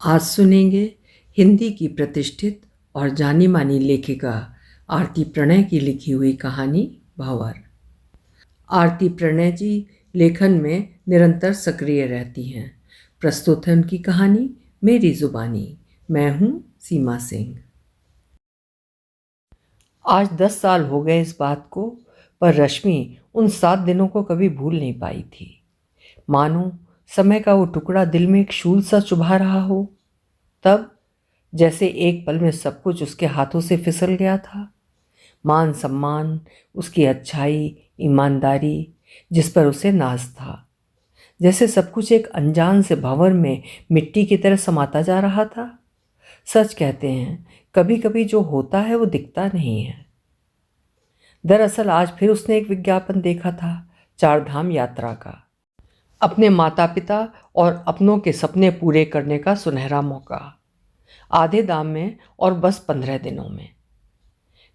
आज सुनेंगे हिंदी की प्रतिष्ठित और जानी मानी लेखिका आरती प्रणय की लिखी हुई कहानी भंवर। आरती प्रणय जी लेखन में निरंतर सक्रिय रहती हैं। प्रस्तुत है उनकी कहानी मेरी जुबानी। मैं हूँ सीमा सिंह। आज 10 साल हो गए इस बात को, पर रश्मि उन 7 दिनों को कभी भूल नहीं पाई थी। मानो समय का वो टुकड़ा दिल में एक शूल सा चुभा रहा हो। तब जैसे एक पल में सब कुछ उसके हाथों से फिसल गया था। मान सम्मान, उसकी अच्छाई, ईमानदारी, जिस पर उसे नाज था। जैसे सब कुछ एक अनजान से भंवर में मिट्टी की तरह समाता जा रहा था। सच कहते हैं, कभी कभी जो होता है वो दिखता नहीं है। दरअसल आज फिर उसने एक विज्ञापन देखा था, 4 धाम यात्रा का। अपने माता पिता और अपनों के सपने पूरे करने का सुनहरा मौका, आधे दाम में और बस 15 दिनों में।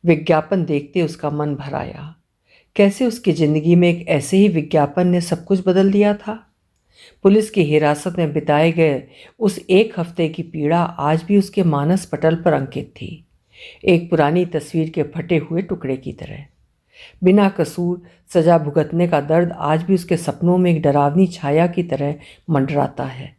विज्ञापन देखते उसका मन भर आया। कैसे उसकी जिंदगी में एक ऐसे ही विज्ञापन ने सब कुछ बदल दिया था। पुलिस की हिरासत में बिताए गए उस एक हफ्ते की पीड़ा आज भी उसके मानस पटल पर अंकित थी, एक पुरानी तस्वीर के फटे हुए टुकड़े की तरह। बिना कसूर सजा भुगतने का दर्द आज भी उसके सपनों में एक डरावनी छाया की तरह मंडराता है।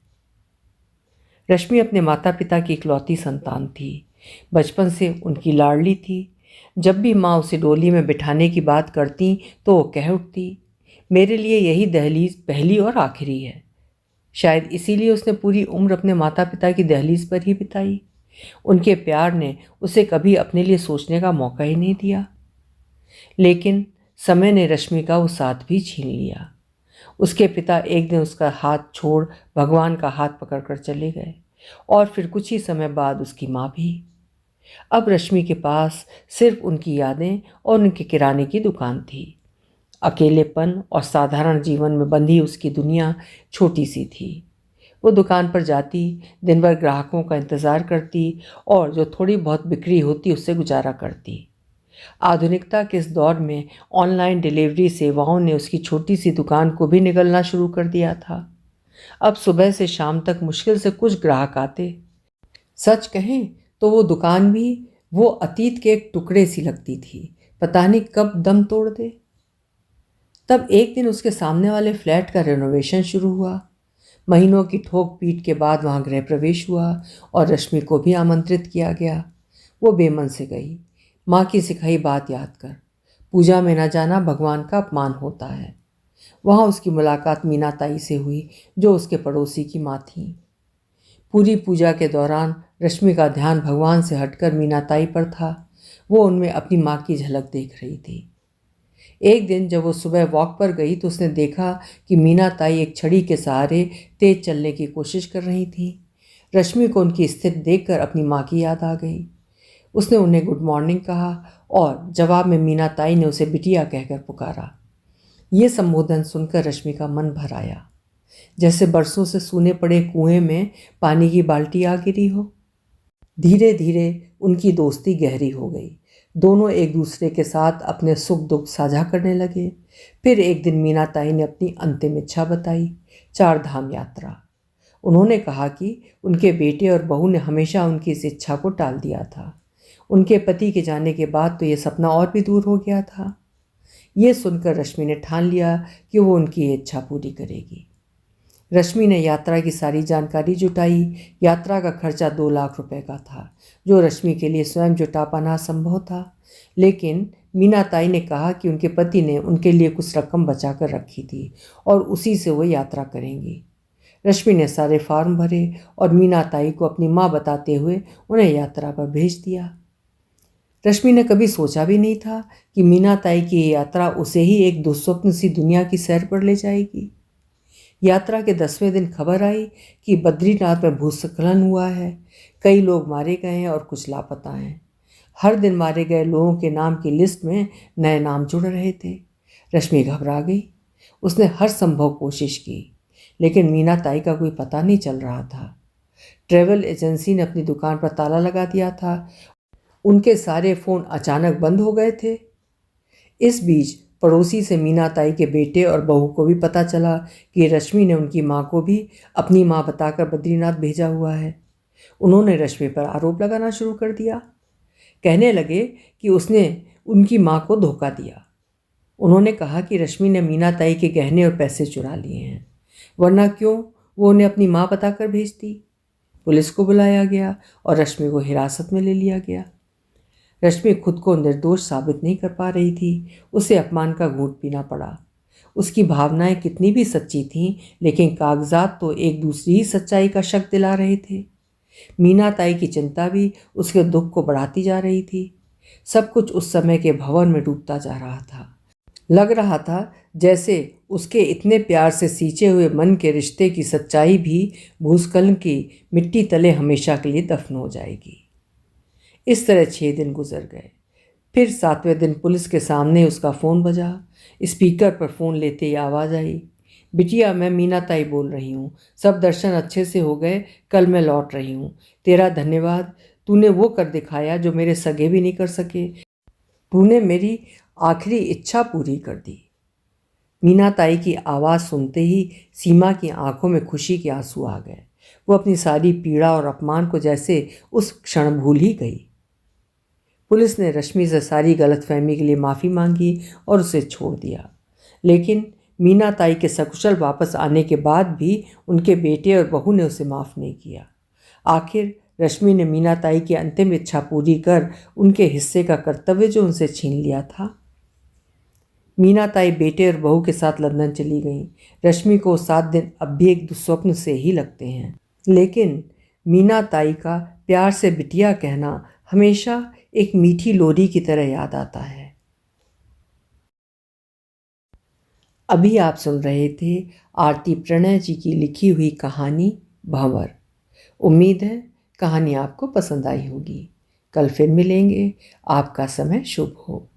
रश्मि अपने माता पिता की इकलौती संतान थी। बचपन से उनकी लाडली थी। जब भी माँ उसे डोली में बिठाने की बात करती तो वो कह उठती, मेरे लिए यही दहलीज पहली और आखिरी है। शायद इसीलिए उसने पूरी उम्र अपने माता पिता की दहलीज पर ही बिताई। उनके प्यार ने उसे कभी अपने लिए सोचने का मौका ही नहीं दिया। लेकिन समय ने रश्मि का वो साथ भी छीन लिया। उसके पिता एक दिन उसका हाथ छोड़ भगवान का हाथ पकड़कर चले गए, और फिर कुछ ही समय बाद उसकी माँ भी। अब रश्मि के पास सिर्फ उनकी यादें और उनके किराने की दुकान थी। अकेलेपन और साधारण जीवन में बंधी उसकी दुनिया छोटी सी थी। वो दुकान पर जाती, दिन भर ग्राहकों का इंतज़ार करती और जो थोड़ी बहुत बिक्री होती उससे गुजारा करती। आधुनिकता के इस दौर में ऑनलाइन डिलीवरी सेवाओं ने उसकी छोटी सी दुकान को भी निगलना शुरू कर दिया था। अब सुबह से शाम तक मुश्किल से कुछ ग्राहक आते। सच कहें तो वो दुकान भी वो अतीत के एक टुकड़े सी लगती थी, पता नहीं कब दम तोड़ दे। तब एक दिन उसके सामने वाले फ्लैट का रेनोवेशन शुरू हुआ। महीनों की ठोक पीट के बाद वहाँ गृह प्रवेश हुआ और रश्मि को भी आमंत्रित किया गया। वो बेमन से गई, माँ की सिखाई बात याद कर, पूजा में न जाना भगवान का अपमान होता है। वहाँ उसकी मुलाकात मीना ताई से हुई, जो उसके पड़ोसी की माँ थी। पूरी पूजा के दौरान रश्मि का ध्यान भगवान से हटकर मीना ताई पर था। वो उनमें अपनी माँ की झलक देख रही थी। एक दिन जब वो सुबह वॉक पर गई तो उसने देखा कि मीना ताई एक छड़ी के सहारे तेज चलने की कोशिश कर रही थी। रश्मि को उनकी स्थिति देखकर अपनी माँ की याद आ गई। उसने उन्हें गुड मॉर्निंग कहा और जवाब में मीना ताई ने उसे बिटिया कहकर पुकारा। ये संबोधन सुनकर रश्मि का मन भर आया, जैसे बरसों से सूने पड़े कुएं में पानी की बाल्टी आ गिरी हो। धीरे धीरे उनकी दोस्ती गहरी हो गई। दोनों एक दूसरे के साथ अपने सुख दुख साझा करने लगे। फिर एक दिन मीना ताई ने अपनी अंतिम इच्छा बताई, 4 धाम यात्रा। उन्होंने कहा कि उनके बेटे और बहू ने हमेशा उनकी इस इच्छा को टाल दिया था। उनके पति के जाने के बाद तो ये सपना और भी दूर हो गया था। ये सुनकर रश्मि ने ठान लिया कि वो उनकी ये इच्छा पूरी करेगी। रश्मि ने यात्रा की सारी जानकारी जुटाई। यात्रा का खर्चा 2 लाख रुपए का था, जो रश्मि के लिए स्वयं जुटा पाना असंभव था। लेकिन मीना ताई ने कहा कि उनके पति ने उनके लिए कुछ रकम बचा कर रखी थी और उसी से वो यात्रा करेंगी। रश्मि ने सारे फॉर्म भरे और मीना ताई को अपनी माँ बताते हुए उन्हें यात्रा पर भेज दिया। रश्मि ने कभी सोचा भी नहीं था कि मीना ताई की ये यात्रा उसे ही एक दुस्वप्न सी दुनिया की सैर पर ले जाएगी। यात्रा के 10वें दिन खबर आई कि बद्रीनाथ में भूस्खलन हुआ है। कई लोग मारे गए हैं और कुछ लापता हैं। हर दिन मारे गए लोगों के नाम की लिस्ट में नए नाम जुड़ रहे थे। रश्मि घबरा गई। उसने हर संभव कोशिश की, लेकिन मीना ताई का कोई पता नहीं चल रहा था। ट्रैवल एजेंसी ने अपनी दुकान पर ताला लगा दिया था। उनके सारे फ़ोन अचानक बंद हो गए थे। इस बीच पड़ोसी से मीना ताई के बेटे और बहू को भी पता चला कि रश्मि ने उनकी माँ को भी अपनी माँ बताकर बद्रीनाथ भेजा हुआ है। उन्होंने रश्मि पर आरोप लगाना शुरू कर दिया। कहने लगे कि उसने उनकी माँ को धोखा दिया। उन्होंने कहा कि रश्मि ने मीना ताई के गहने और पैसे चुरा लिए हैं, वरना क्यों वो उन्हें अपनी माँ बताकर भेजती। पुलिस को बुलाया गया और रश्मि को हिरासत में ले लिया गया। रश्मि खुद को निर्दोष साबित नहीं कर पा रही थी। उसे अपमान का घूंट पीना पड़ा। उसकी भावनाएं कितनी भी सच्ची थीं, लेकिन कागजात तो एक दूसरी ही सच्चाई का शक दिला रहे थे। मीना ताई की चिंता भी उसके दुख को बढ़ाती जा रही थी। सब कुछ उस समय के भवन में डूबता जा रहा था। लग रहा था जैसे उसके इतने प्यार से सींचे हुए मन के रिश्ते की सच्चाई भी भूस्खलन की मिट्टी तले हमेशा के लिए दफन हो जाएगी। इस तरह 6 दिन गुजर गए। फिर 7वें दिन पुलिस के सामने उसका फ़ोन बजा। स्पीकर पर फ़ोन लेते ही आवाज़ आई, बिटिया मैं मीना ताई बोल रही हूँ। सब दर्शन अच्छे से हो गए, कल मैं लौट रही हूँ। तेरा धन्यवाद, तूने वो कर दिखाया जो मेरे सगे भी नहीं कर सके। तूने मेरी आखिरी इच्छा पूरी कर दी। मीना ताई की आवाज़ सुनते ही सीमा की आंखों में खुशी के आंसू आ गए। वो अपनी सारी पीड़ा और अपमान को जैसे उस क्षण भूल ही गई। पुलिस ने रश्मि से सारी गलतफहमी के लिए माफ़ी मांगी और उसे छोड़ दिया। लेकिन मीना ताई के सकुशल वापस आने के बाद भी उनके बेटे और बहू ने उसे माफ़ नहीं किया। आखिर रश्मि ने मीना ताई की अंतिम इच्छा पूरी कर उनके हिस्से का कर्तव्य जो उनसे छीन लिया था। मीना ताई बेटे और बहू के साथ लंदन चली गईं। रश्मि को 7 दिन अब भी एक दुस्वप्न से ही लगते हैं, लेकिन मीना ताई का प्यार से बिटिया कहना हमेशा एक मीठी लोरी की तरह याद आता है। अभी आप सुन रहे थे आरती प्रणय जी की लिखी हुई कहानी भंवर। उम्मीद है कहानी आपको पसंद आई होगी। कल फिर मिलेंगे। आपका समय शुभ हो।